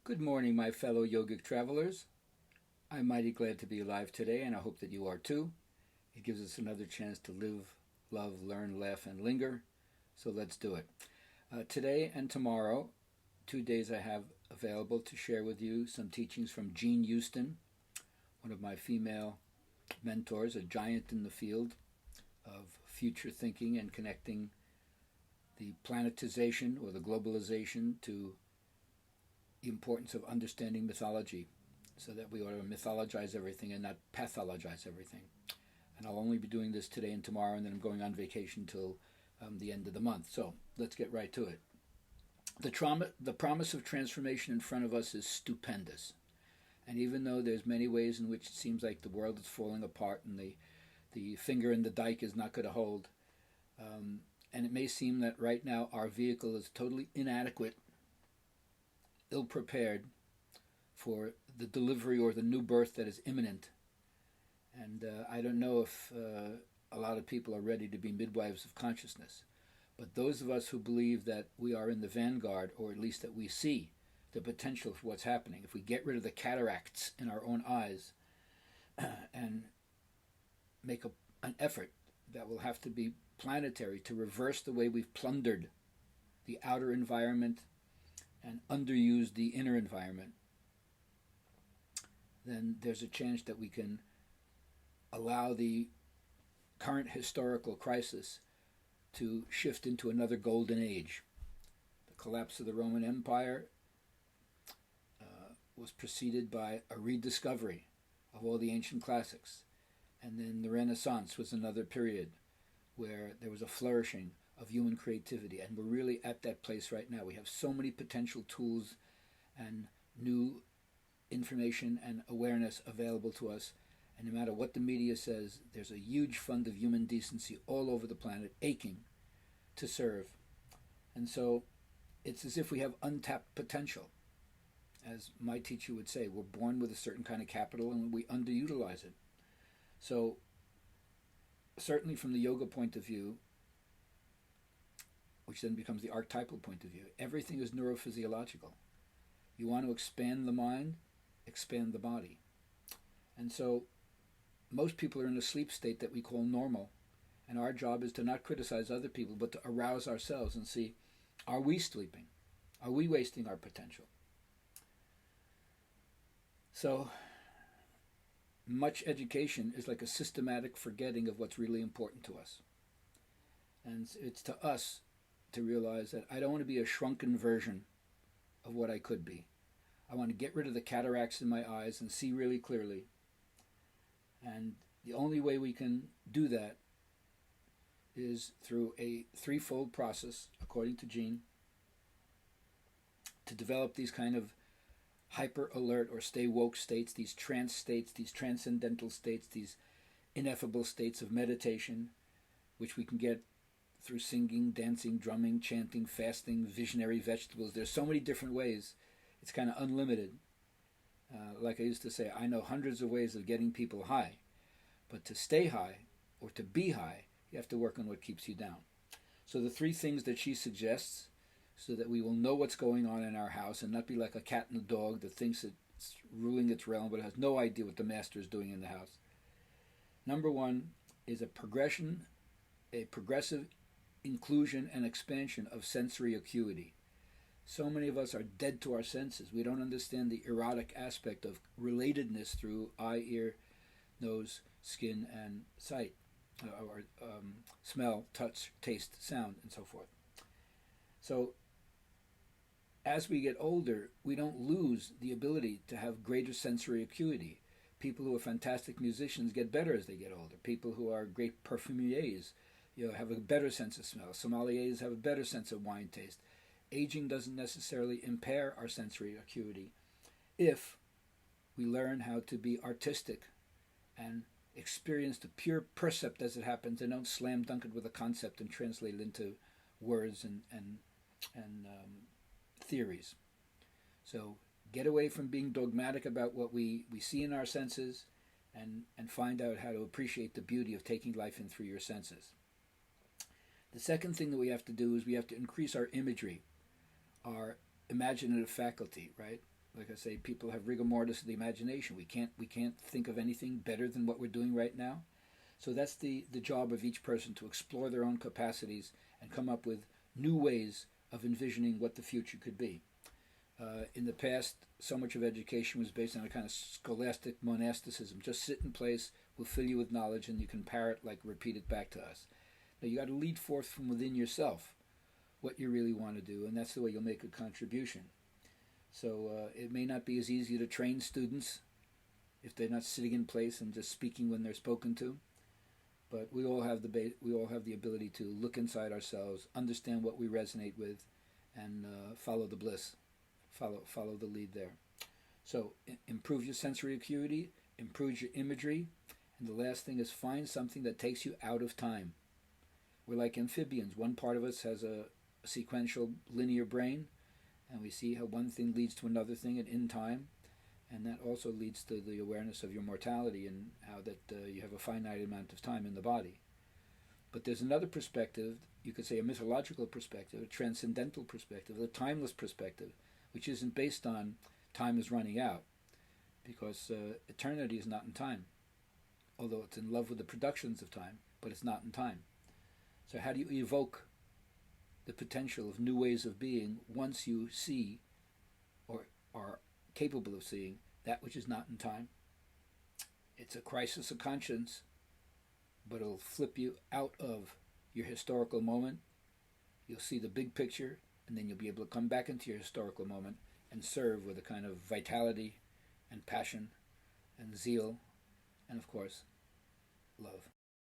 Good morning, my fellow yogic travelers. I'm mighty glad to be alive today, and I hope that you are too. It gives us another chance to live, love, learn, laugh, and linger. So let's do it. Today and tomorrow, 2 days I have available to share with you some teachings from Jean Houston, one of my female mentors, a giant in the field of future thinking and connecting the planetization or the globalization to the importance of understanding mythology so that we ought to mythologize everything and not pathologize everything. And I'll only be doing this today and tomorrow, and then I'm going on vacation till the end of the month. So let's get right to it. The promise of transformation in front of us is stupendous. And even though there's many ways in which it seems like the world is falling apart and the finger in the dike is not going to hold, and it may seem that right now our vehicle is totally inadequate, ill-prepared for the delivery or the new birth that is imminent. And I don't know if a lot of people are ready to be midwives of consciousness. But those of us who believe that we are in the vanguard, or at least that we see the potential for what's happening, if we get rid of the cataracts in our own eyes and make an effort that will have to be planetary to reverse the way we've plundered the outer environment and underused the inner environment, then there's a chance that we can allow the current historical crisis to shift into another golden age. The collapse of the Roman Empire was preceded by a rediscovery of all the ancient classics. And then the Renaissance was another period where there was a flourishing of human creativity. And we're really at that place right now. We have so many potential tools and new information and awareness available to us. And no matter what the media says, there's a huge fund of human decency all over the planet aching to serve. And so it's as if we have untapped potential. As my teacher would say, we're born with a certain kind of capital and we underutilize it. So certainly from the yoga point of view, which then becomes the archetypal point of view, everything is neurophysiological. You want to expand the mind, expand the body. And so most people are in a sleep state that we call normal. And our job is to not criticize other people, but to arouse ourselves and see, are we sleeping? Are we wasting our potential? So much education is like a systematic forgetting of what's really important to us. And it's to us to realize that I don't want to be a shrunken version of what I could be. I want to get rid of the cataracts in my eyes and see really clearly. And the only way we can do that is through a threefold process, according to Jean, to develop these kind of hyper alert or stay woke states, these trance states, these transcendental states, these ineffable states of meditation, which we can get through singing, dancing, drumming, chanting, fasting, visionary vegetables. There's so many different ways. It's kind of unlimited. Like I used to say, I know hundreds of ways of getting people high. But to stay high or to be high, you have to work on what keeps you down. So the three things that she suggests, so that we will know what's going on in our house and not be like a cat and a dog that thinks it's ruling its realm but has no idea what the master is doing in the house. Number one is a progressive inclusion and expansion of sensory acuity. So many of us are dead to our senses. We don't understand the erotic aspect of relatedness through eye, ear, nose, skin, and sight, or smell, touch, taste, sound, and so forth. So as we get older, we don't lose the ability to have greater sensory acuity. People who are fantastic musicians get better as they get older. People who are great perfumeurs, have a better sense of smell. Sommeliers have a better sense of wine taste. Aging doesn't necessarily impair our sensory acuity if we learn how to be artistic and experience the pure percept as it happens and don't slam dunk it with a concept and translate it into words and theories. So get away from being dogmatic about what we see in our senses and find out how to appreciate the beauty of taking life in through your senses. The second thing that we have to do is we have to increase our imagery, our imaginative faculty, right? like I say, people have rigor mortis of the imagination. We can't think of anything better than what we're doing right now. So that's the job of each person, to explore their own capacities and come up with new ways of envisioning what the future could be. In the past, so much of education was based on a kind of scholastic monasticism. Just sit in place, we'll fill you with knowledge, and you can parrot, like repeat it back to us. Now you got to lead forth from within yourself what you really want to do, and that's the way you'll make a contribution. So it may not be as easy to train students if they're not sitting in place and just speaking when they're spoken to. But we all have the ability to look inside ourselves, understand what we resonate with, and follow the bliss, follow the lead there. So improve your sensory acuity, improve your imagery, and the last thing is find something that takes you out of time. We're like amphibians. One part of us has a sequential linear brain, and we see how one thing leads to another thing and in time, and that also leads to the awareness of your mortality and how that you have a finite amount of time in the body. But there's another perspective, you could say a mythological perspective, a transcendental perspective, a timeless perspective, which isn't based on time is running out, because eternity is not in time, although it's in love with the productions of time, but it's not in time. So how do you evoke the potential of new ways of being once you see or are capable of seeing that which is not in time? It's a crisis of conscience, but it'll flip you out of your historical moment. You'll see the big picture, and then you'll be able to come back into your historical moment and serve with a kind of vitality and passion and zeal and, of course, love.